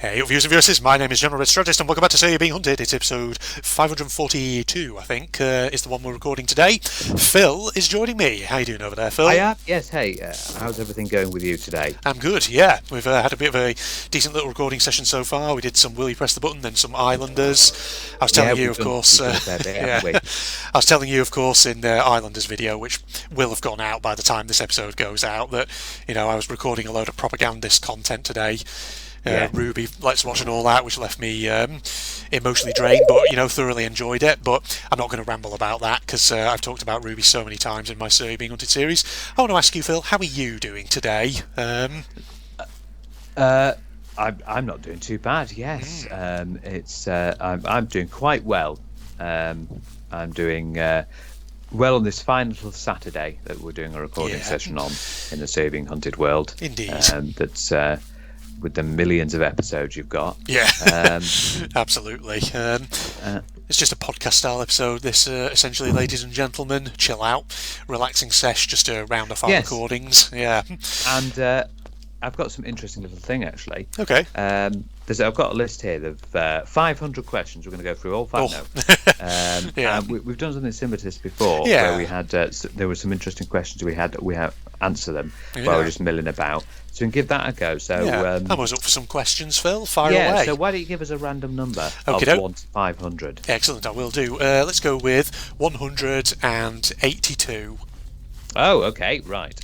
Hey, viewers and viewers, my name is General Red Strategist, and welcome back to Say You're Being Hunted. It's episode 542, I think, is the one we're recording today. Phil is joining me. How you doing over there, Phil? I am. Yes, hey, how's everything going with you today? I'm good, yeah. We've had a bit of a decent little recording session so far. We did some Will You Press the Button, then some Islanders. I was telling you, of course, I was telling you, of course, in the Islanders video, which will have gone out by the time this episode goes out, that, I was recording a load of propagandist content today. Ruby, Let's Watch and all that, which left me emotionally drained, but thoroughly enjoyed it. But I'm not going to ramble about that because I've talked about Ruby so many times in my So You're Being Hunted series. I want to ask you, Phil, how are you doing today? I'm not doing too bad. Yes, I'm doing quite well. I'm doing well on this fine little Saturday that we're doing a recording session on in the So You're Being Hunted world. Indeed, that's. With the millions of episodes you've got. Yeah, absolutely. It's just a podcast style episode, this, essentially, ladies and gentlemen. Chill out, relaxing sesh, just to round off our recordings. Yeah. And I've got some interesting little thing, actually. Okay. I've got a list here of 500 questions. We're going to go through all five now. We've done something similar to this before, where we had there were some interesting questions we had answer them while we're just milling about. So we can give that a go. So I was up for some questions, Phil. Fire away. Yeah. So why don't you give us a random number of 1 to 500? Excellent. I will do. Let's go with 182. Oh, okay, right.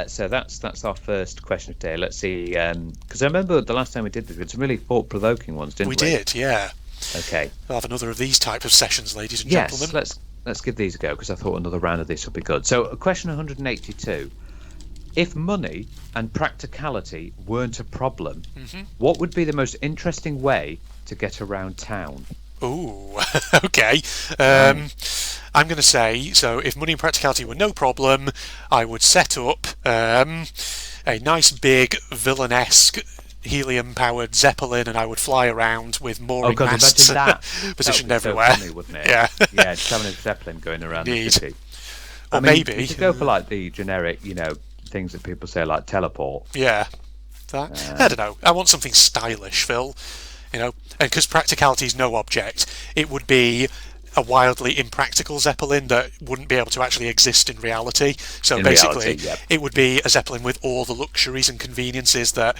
So that's our first question of today. Let's see, because I remember the last time we did this, we had some really thought-provoking ones, didn't we? We did, yeah. Okay. We'll have another of these type of sessions, ladies and gentlemen. Yes, let's give these a go, because I thought another round of this would be good. So, question 182. If money and practicality weren't a problem, what would be the most interesting way to get around town? Ooh, okay. I'm going to say, so if money and practicality were no problem, I would set up a nice big villanesque helium-powered Zeppelin, and I would fly around with mooring masts positioned everywhere. So funny, wouldn't it? Yeah, just having a Zeppelin going around the city. Or maybe you could go for like the generic, things that people say like teleport. Yeah, I don't know. I want something stylish, Phil. And because practicality is no object, it would be a wildly impractical Zeppelin that wouldn't be able to actually exist in reality. So basically, it would be a Zeppelin with all the luxuries and conveniences that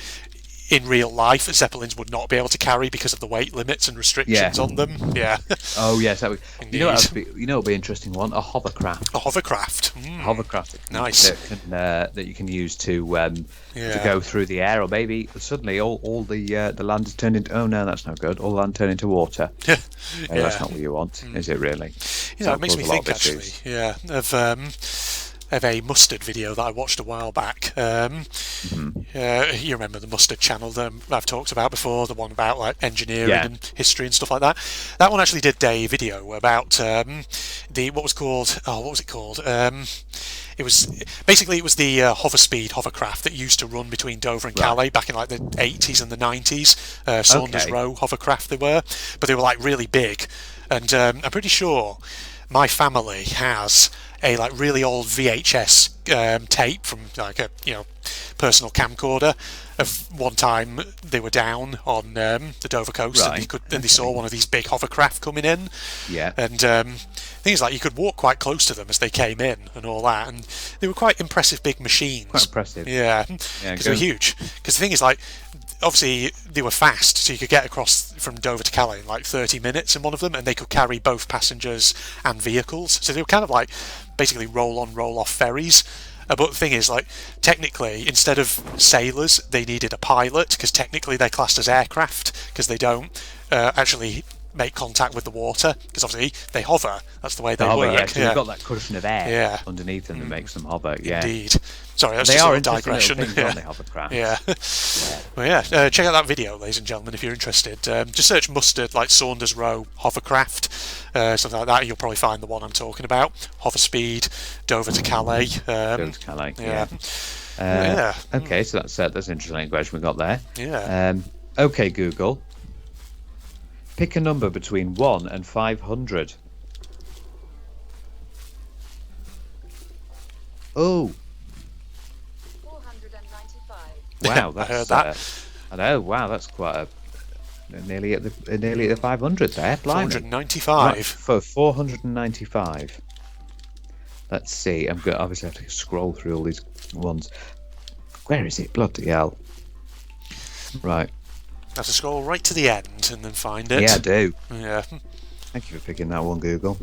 in real life Zeppelins would not be able to carry because of the weight limits and restrictions on them. Yeah. Oh yes, that would. You know what would be an interesting one? A hovercraft. A hovercraft. Hovercraft. Nice. That you can use to go through the air, or maybe suddenly all the land is turned into. Oh no, that's not good. All the land turned into water. That's not what you want, is it really? It makes me think actually. Yeah. Of a Mustard video that I watched a while back. You remember the Mustard channel that I've talked about before, the one about like engineering and history and stuff like that. That one actually did a video about what was it called? It was the Hoverspeed hovercraft that used to run between Dover and Calais back in like the 80s and the 90s. Saunders Row hovercraft they were, but they were like really big, and I'm pretty sure my family has a like really old VHS tape from like a personal camcorder of one time they were down on the Dover coast and they saw one of these big hovercraft coming in. Yeah. And things like you could walk quite close to them as they came in and all that, and they were quite impressive big machines. Quite impressive. Yeah, because they were huge. Because the thing is, like, obviously they were fast, so you could get across from Dover to Calais in like 30 minutes in one of them, and they could carry both passengers and vehicles. So they were kind of like basically roll-on, roll-off ferries. But the thing is, like, technically, instead of sailors, they needed a pilot, because technically they're classed as aircraft, because they don't actually make contact with the water, because obviously they hover. That's the way they work. Yeah, so you've got that cushion of air underneath them that makes them hover. Yeah. Indeed. Sorry, that's just a digression. Things, aren't they, hovercraft? Yeah. Well, check out that video, ladies and gentlemen, if you're interested. Just search Mustard, like Saunders Row hovercraft, something like that, and you'll probably find the one I'm talking about. Hoverspeed, Dover to Calais. Dover to Calais. Okay, so that's an interesting question we got there. Yeah. Okay, Google. Pick a number between 1 and 500. Oh. 495. Wow, I heard that. I know. Wow, that's quite nearly at the 500 there. 495. Right, for 495. Let's see. I'm going to obviously have to scroll through all these ones. Where is it? Bloody hell. Right. Have to scroll right to the end and then find it. Yeah, I do. Yeah. Thank you for picking that one, Google.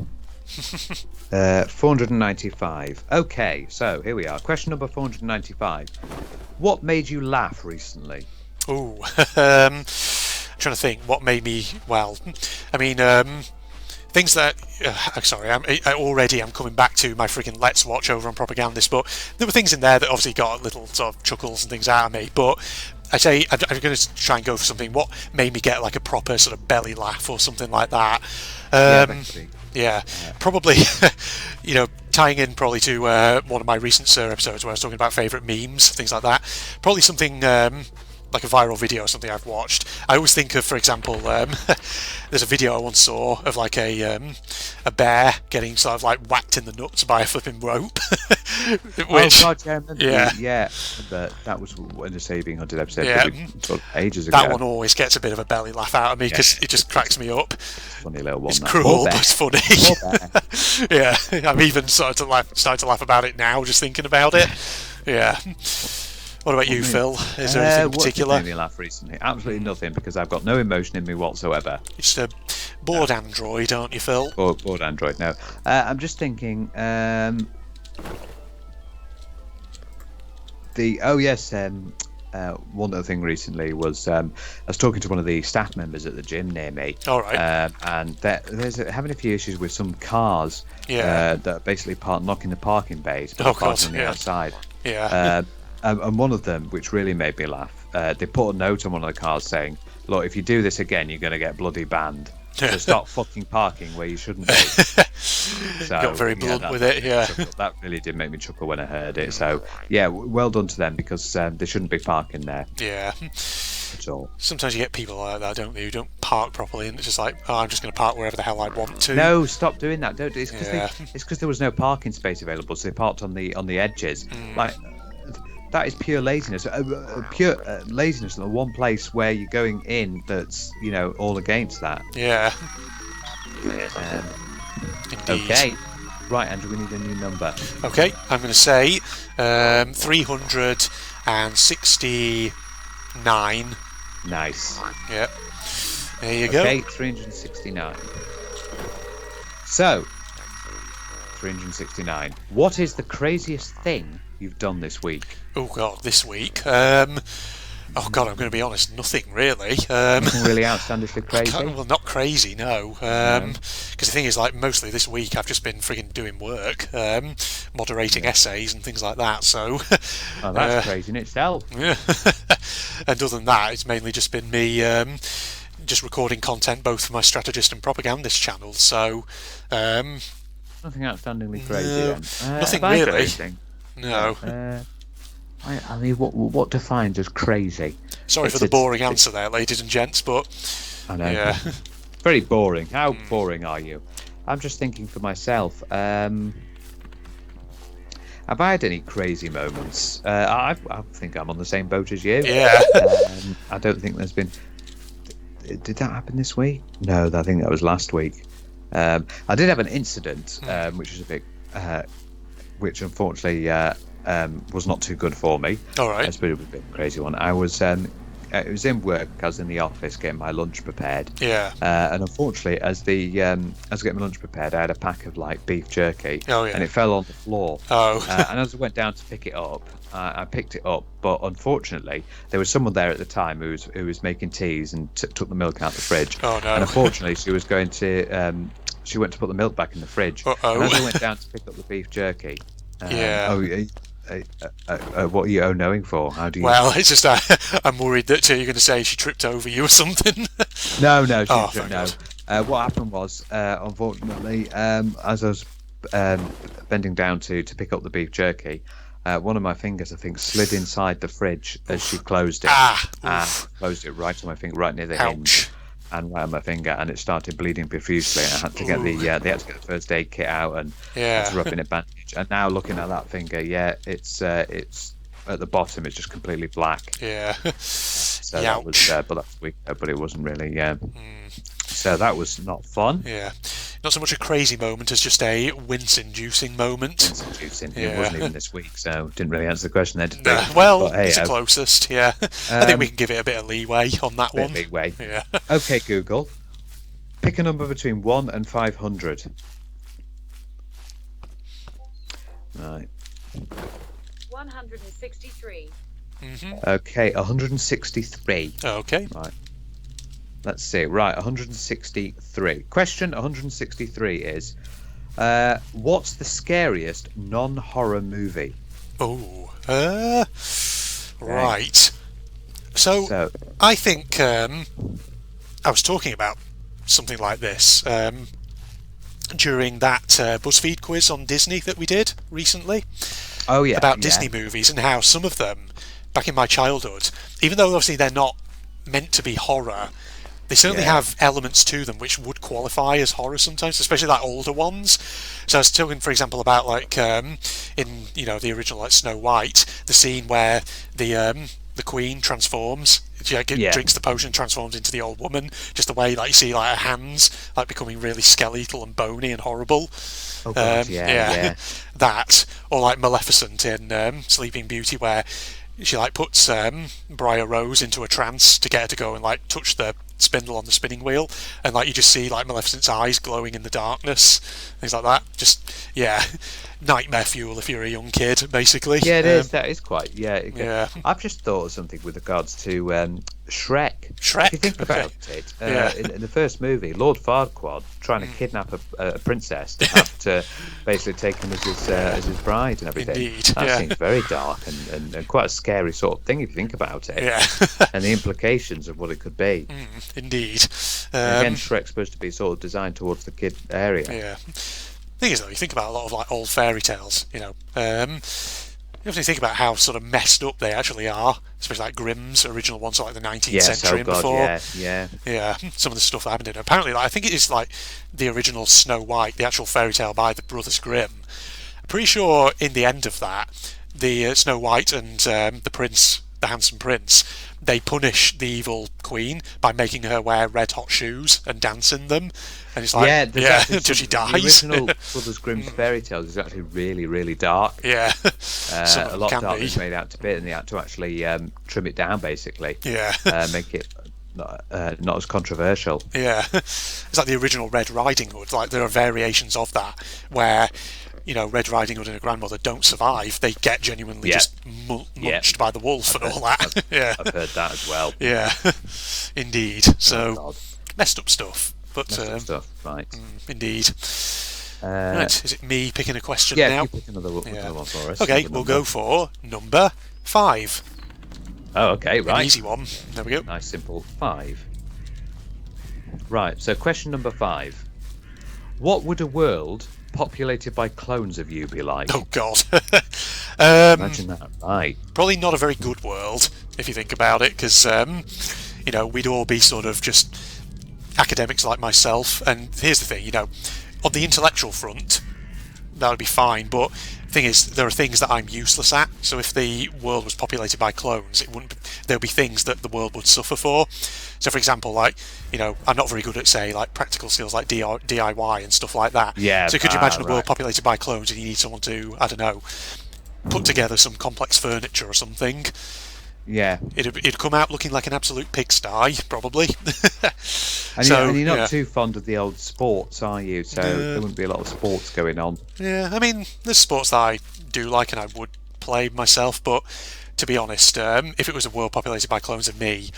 495. Okay, so here we are. Question number 495. What made you laugh recently? Oh, trying to think what made me. Well, I mean, things that. Sorry, I'm coming back to my frigging Let's Watch over on Propagandist, but there were things in there that obviously got little sort of chuckles and things out of me. But I say I'm going to try and go for something. What made me get like a proper sort of belly laugh or something like that? Yeah, probably. Tying in probably to one of my recent Sir episodes where I was talking about favourite memes, things like that. Probably something like a viral video or something I've watched. I always think of, for example, there's a video I once saw of like a bear getting sort of like whacked in the nuts by a flipping rope. Which, oh God, yeah. But that was in the Saving Hunted episode ages ago. That one always gets a bit of a belly laugh out of me because it just cracks me up. Funny little one. It's cruel, but it's funny. Yeah, I'm even starting to laugh about it now, just thinking about it. Yeah. What about you, Phil? Is there anything in particular? What made me laugh recently? Absolutely nothing, because I've got no emotion in me whatsoever. It's a bored android, aren't you, Phil? Bored android, no. I'm just thinking... one other thing recently was I was talking to one of the staff members at the gym near me. All right. And there's having a few issues with some cars that are basically knocking the parking bays, but parked on the outside. Yeah. And one of them, which really made me laugh, they put a note on one of the cars saying, "Look, if you do this again, you're going to get bloody banned. So stop fucking parking where you shouldn't be." So, got very blunt with it, yeah. That really did make me chuckle when I heard it. So, yeah, well done to them, because they shouldn't be parking there. Yeah. At all. Sometimes you get people like that, don't they, who don't park properly, and it's just like, I'm just going to park wherever the hell I want to. No, stop doing that. Don't. It's because there was no parking space available, so they parked on the edges. Like, that is pure laziness. Pure laziness in the one place where you're going in that's, all against that. Yeah. Okay. Right, Andrew, we need a new number. Okay, I'm going to say 369. Nice. Yeah. There you go. Okay, 369. So, 369. What is the craziest thing you've done this week? Oh God, this week. I'm going to be honest, nothing really. Nothing really outstandishly crazy? Well, not crazy, no. Because the thing is, like, mostly this week I've just been frigging doing work, moderating essays and things like that, so... Oh, that's crazy in itself. Yeah. And other than that, it's mainly just been me just recording content both for my Strategist and Propagandist channels, so... Nothing outstandingly crazy, then. Nothing really. No. I mean, what defines as crazy? Sorry for the boring answer there, ladies and gents, but... I know. Yeah. Very boring. How boring are you? I'm just thinking for myself. Have I had any crazy moments? I think I'm on the same boat as you. Yeah. I don't think there's been... Did that happen this week? No, I think that was last week. I did have an incident, which was a bit... which unfortunately... was not too good for me. All right. It's been a bit of a crazy one. I was it was in work. I was in the office getting my lunch prepared. Yeah. And unfortunately, as I was getting my lunch prepared, I had a pack of like beef jerky. Oh yeah. And it fell on the floor. Oh. And as I went down to pick it up, I picked it up, but unfortunately, there was someone there at the time who was making teas and took the milk out of the fridge. Oh no. And unfortunately, she was going to she went to put the milk back in the fridge. Uh-oh. And as I went down to pick up the beef jerky. Yeah. What are you knowing for? How do you? Well, it's just I'm worried that you're going to say she tripped over you or something. No, she no. What happened was, unfortunately, as I was bending down to pick up the beef jerky, one of my fingers, I think, slid inside the fridge as she closed it. Closed it right on my finger, right near the hinge. And right on my finger, and it started bleeding profusely. I had to get they had to get the first aid kit out and had to rub in a bandage. And now looking at that finger, it's at the bottom, it's just completely black. Yeah. So that was, but that's weak. But it wasn't really. So that was not fun. Yeah, not so much a crazy moment as just a wince-inducing moment. Wince-inducing. Yeah. It wasn't even this week, so didn't really answer the question there. Well, but, hey, it's the closest. Yeah, I think we can give it a bit of leeway on that one. Leeway. Yeah. Okay, Google. Pick a number between 1 and 500. Right. 163. Okay, 163. Okay. Right. Let's see. Right, 163. Question 163 is, what's the scariest non-horror movie? Oh, right. So I think I was talking about something like this during that BuzzFeed quiz on Disney that we did recently. Oh, yeah. About Disney movies and how some of them, back in my childhood, even though obviously they're not meant to be horror, they certainly have elements to them which would qualify as horror sometimes, especially like older ones. So I was talking, for example, about like in the original like Snow White, the scene where the Queen transforms, drinks the potion, and transforms into the old woman. Just the way like you see like her hands like becoming really skeletal and bony and horrible. Oh God, yeah. That, or like Maleficent in Sleeping Beauty, where she like puts Briar Rose into a trance to get her to go and like touch the spindle on the spinning wheel, and like you just see like Maleficent's eyes glowing in the darkness, things like that. Just nightmare fuel if you're a young kid, basically. Yeah, it is. That is quite. Yeah. I've just thought of something with regards to Shrek. If you think about it, in the first movie, Lord Farquaad trying to kidnap a princess to have to basically take him as his bride and everything. Indeed. That seems very dark and quite a scary sort of thing if you think about it. Yeah. And the implications of what it could be. Indeed. Again, Shrek's supposed to be sort of designed towards the kid area. Yeah. Thing is, though, you think about a lot of like old fairy tales. You have to think about how sort of messed up they actually are, especially like Grimm's original ones, like the 19th century and before. Yeah. Some of the stuff that happened in it. Apparently, like, I think it is like the original Snow White, the actual fairy tale by the Brothers Grimm. I'm pretty sure in the end of that, the Snow White and the prince, the handsome prince, they punish the evil queen by making her wear red hot shoes and dance in them. And it's like, until she dies. The original Brothers Grimm's fairy tales is actually really, really dark. Yeah. A lot of darkness made out to bit, and they had to actually trim it down, basically. Yeah. Make it not as controversial. Yeah. It's like the original Red Riding Hood. Like, there are variations of that where, Red Riding Hood and her grandmother don't survive. They get genuinely just munched by the wolf and all that. I've heard that as well. Yeah. Indeed. So, messed up stuff. But, right. Indeed. Right, is it me picking a question now? Yeah, you pick another one for us. Okay, we'll go for number 5. Oh, okay, right. An easy one. There we go. Nice, simple 5. Right, so question number 5. What would a world populated by clones of you be like? Oh, God. Imagine that, right. Probably not a very good world, if you think about it, because, we'd all be sort of just academics like myself, and here's the thing, on the intellectual front that would be fine, but the thing is, there are things that I'm useless at, so if the world was populated by clones, there would be things that the world would suffer for. So for example, like, I'm not very good at, say, like practical skills like DIY and stuff like that. So could you imagine a world populated by clones and you need someone to, I don't know, put together some complex furniture or something? Yeah, it'd come out looking like an absolute pigsty, probably. And you're not too fond of the old sports, are you? So there wouldn't be a lot of sports going on. Yeah, I mean, there's sports that I do like and I would play myself, but to be honest, if it was a world populated by clones of me,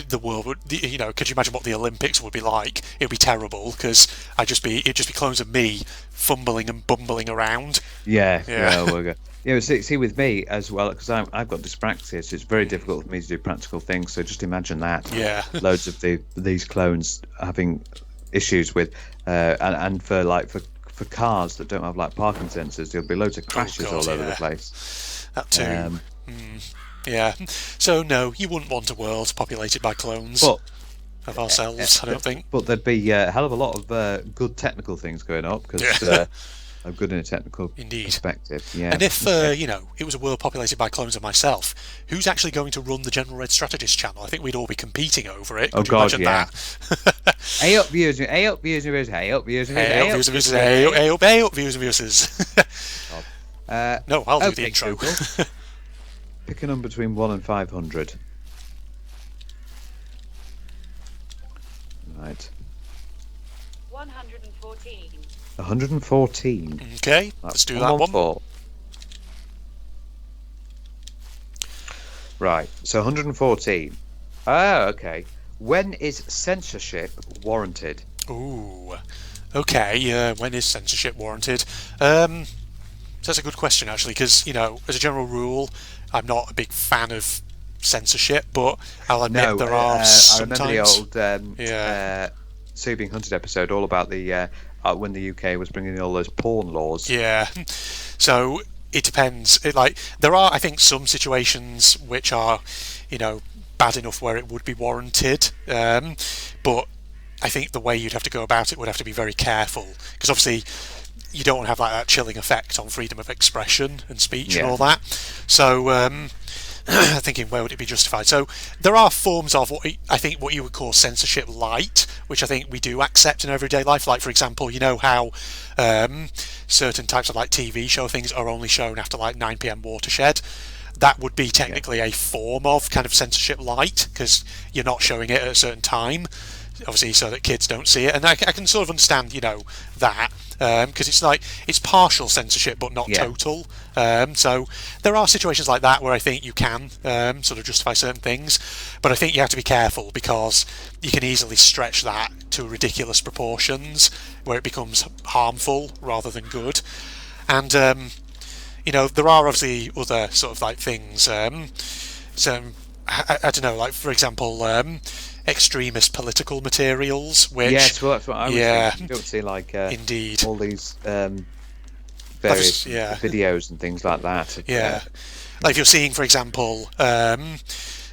the world would, could you imagine what the Olympics would be like? It would be terrible, because it'd just be clones of me fumbling and bumbling around. Yeah. See, with me as well, because I've got dyspraxia, so it's very difficult for me to do practical things. So just imagine that. Yeah. Loads of these clones having issues with, and for cars that don't have like parking sensors, there'll be loads of crashes all over the place. That too. Yeah. So no, you wouldn't want a world populated by clones of ourselves, I don't think. But there'd be a hell of a lot of good technical things going up, because good in a technical perspective. Yeah. And if it was a world populated by clones of myself, who's actually going to run the General Red Strategist channel? I think we'd all be competing over it. Could you imagine that? Hey up viewers and hey up viewers and viewers, hey up viewers and viewers, hey up viewers and viewers, hey up viewers and viewers. No, I'll do the intro. Pick a number between 1 and 500. Right. 114. 114. Okay, let's do that one. Right, so 114. Oh, okay. When is censorship warranted? Ooh, okay. When is censorship warranted? So that's a good question, actually, because, as a general rule, I'm not a big fan of censorship, but I'll admit there are sometimes. I remember the old So Being Hunted episode, all about the when the UK was bringing in all those porn laws. Yeah, so it depends. There are, I think, some situations which are, bad enough where it would be warranted, but I think the way you'd have to go about it would have to be very careful, because obviously you don't want to have that chilling effect on freedom of expression and speech and all that. So thinking, where would it be justified? So there are forms of what you would call censorship light, which I think we do accept in everyday life. Like, for example, how certain types of TV show things are only shown after 9 p.m. Watershed. That would be technically a form of kind of censorship light, because you're not showing it at a certain time, obviously, so that kids don't see it. And I can sort of understand, that, because it's partial censorship but not total. So there are situations like that where I think you can sort of justify certain things, but I think you have to be careful, because you can easily stretch that to ridiculous proportions where it becomes harmful rather than good. And there are obviously other sort of things. So I don't know, for example, extremist political materials, which yes, well, that's what I was thinking. You don't see indeed all these various videos and things like that. If you're seeing, for example,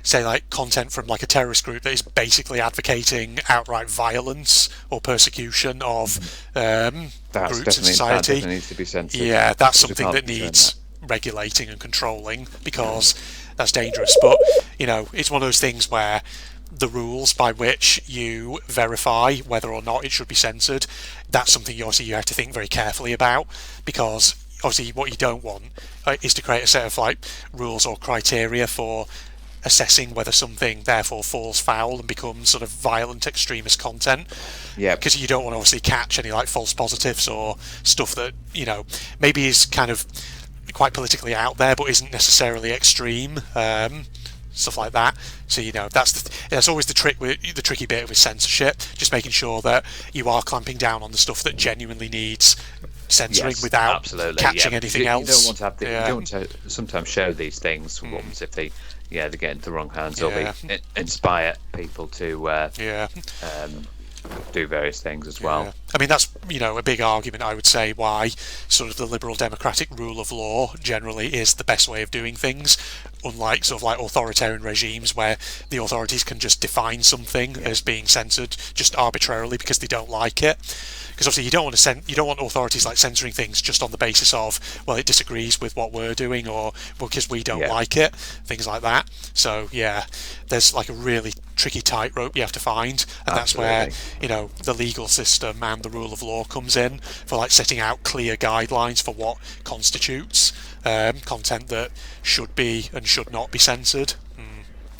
say content from a terrorist group that is basically advocating outright violence or persecution of groups in society, that needs to be censored. Yeah, that's something that needs regulating and controlling, because that's dangerous. But it's one of those things where the rules by which you verify whether or not it should be censored, that's something you have to think very carefully about, because obviously what you don't want is to create a set of rules or criteria for assessing whether something therefore falls foul and becomes sort of violent extremist content. Yeah, because you don't want to obviously catch any false positives or stuff that maybe is kind of quite politically out there but isn't necessarily extreme, stuff like that. So that's always the tricky bit with censorship, just making sure that you are clamping down on the stuff that genuinely needs censoring without catching anything else. You don't want to have you don't want to sometimes show these things for ones if they get into the wrong hands, or they inspire people to do various things as well. Yeah. I mean, that's a big argument, I would say, why sort of the liberal democratic rule of law generally is the best way of doing things, unlike sort of authoritarian regimes where the authorities can just define something as being censored just arbitrarily because they don't like it. Because obviously you don't want authorities censoring things just on the basis of, well, it disagrees with what we're doing, or because we don't like it, things like that. So there's a really tricky tightrope you have to find, and that's where the legal system and the rule of law comes in for setting out clear guidelines for what constitutes content that should be and should not be censored.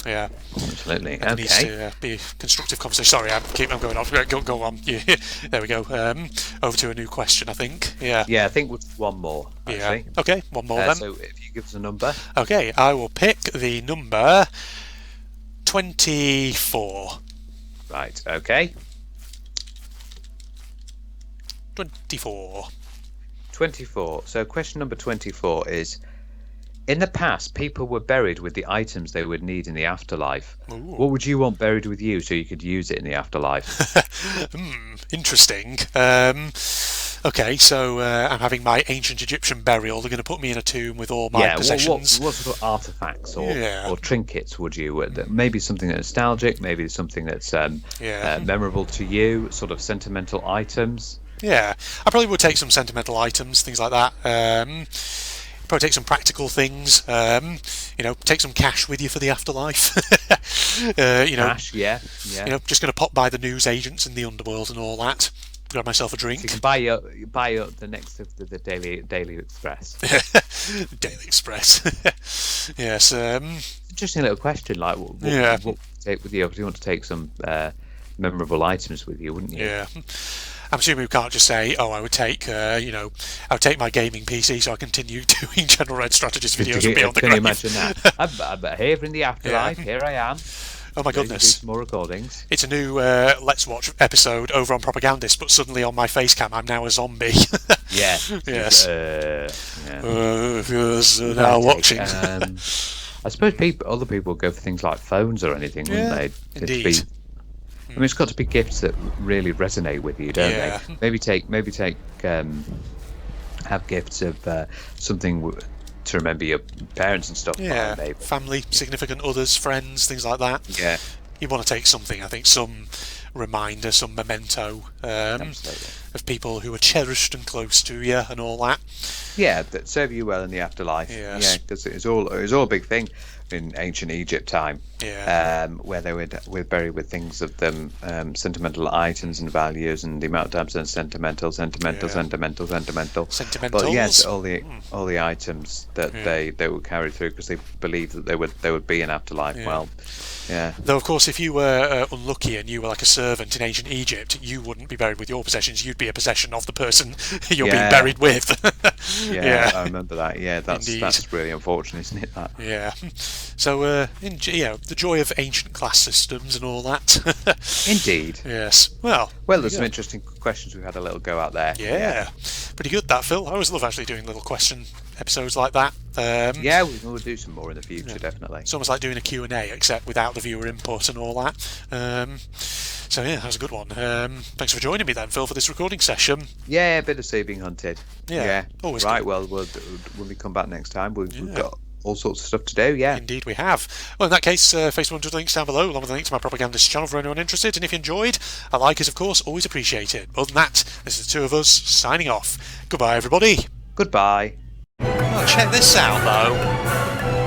Yeah, absolutely. It needs to be a constructive conversation. Sorry, I'm going off. Go on. Yeah. There we go. Over to a new question, I think. Yeah, I think we'll do one more. Actually. Yeah. Okay, one more then. So if you give us a number. Okay, I will pick the number 24. Right. Okay. 24. 24. So question number 24 is: in the past, people were buried with the items they would need in the afterlife. Ooh. What would you want buried with you so you could use it in the afterlife? Interesting. Okay, so I'm having my ancient Egyptian burial. They're going to put me in a tomb with all my possessions. What sort of artifacts or trinkets would you? Maybe something that's nostalgic, maybe something that's memorable to you, sort of sentimental items. Yeah, I probably would take some sentimental items, things like that. Probably take some practical things. Take some cash with you for the afterlife. Cash, yeah. Just going to pop by the news agents in the underworld and all that. Grab myself a drink. So you can buy up the next of the Daily Express. Daily Express. Yes. Interesting little question. Like, what would you take with you? Because you want to take some memorable items with you, wouldn't you? Yeah. I'm assuming we can't just say, I would take, I would take my gaming PC so I continue doing General Red Strategist videos and Beyond the Grave. Can you imagine that? I'm here in the afterlife. Yeah. Here I am. Oh my goodness! Do some more recordings. It's a new Let's Watch episode over on Propagandist, but suddenly on my face cam, I'm now a zombie. Yeah. Yes. Yes. Now watching. I suppose other people would go for things like phones or anything, wouldn't they? Indeed. I mean, it's got to be gifts that really resonate with you, don't they? Maybe have gifts of something to remember your parents and stuff. Yeah, maybe. Family, significant others, friends, things like that. Yeah. You want to take something, I think, some reminder, some memento of people who are cherished and close to you and all that. Yeah, that serve you well in the afterlife. Yes. Yeah, because it was all a big thing in ancient Egypt time. Yeah. Where they were buried with things of them, sentimental items and values, and the amount of times it's sentimental. Sentimentals. But yes, all the items that they would carry through because they believed that there would be an afterlife. Yeah. Well, yeah. Though of course, if you were unlucky and you were like a servant in ancient Egypt, you wouldn't be buried with your possessions. You'd be a possession of the person you're being buried with. Yeah, I remember that. Yeah, that's really unfortunate, isn't it? That. Yeah. So, the joy of ancient class systems and all that. Indeed. Yes. Well, there's some interesting questions we've had a little go out there. Yeah. Pretty good, that, Phil. I always love actually doing little question episodes like that. We'll do some more in the future, definitely. It's almost like doing a Q&A, except without the viewer input and all that. So, that was a good one. Thanks for joining me then, Phil, for this recording session. Yeah, a bit of sea being hunted. Yeah. Always right, good. Well, when we come back next time, we've got all sorts of stuff to do, yeah. Indeed we have. Well, in that case, Facebook and links down below, along with a link to my Propagandist channel for anyone interested, and if you enjoyed, a like is, of course, always appreciated. Other than that, this is the two of us signing off. Goodbye, everybody. Goodbye. Oh, check this out, though.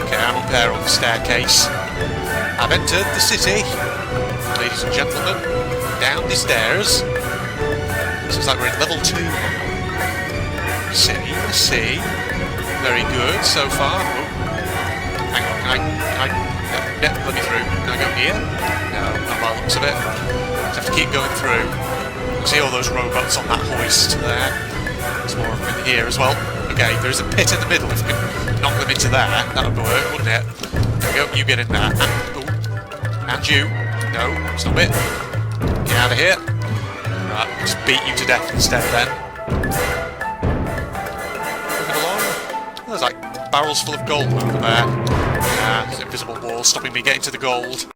Okay, I'm up there on the staircase. I've entered the city. Ladies and gentlemen, down the stairs. This is like we're in level 2. See. Very good so far. Oh. Hang on, let me through. Can I go here? No, not by the looks of it. Just have to keep going through. You see all those robots on that hoist there. There's more of them in here as well. Okay, there's a pit in the middle. If we could knock them into there, that would work, wouldn't it? There we go, you get in there. And you. No, stop it. Get out of here. Right, we'll just beat you to death instead then. Moving along. There's like barrels full of gold over there. There's an invisible wall stopping me getting to the gold.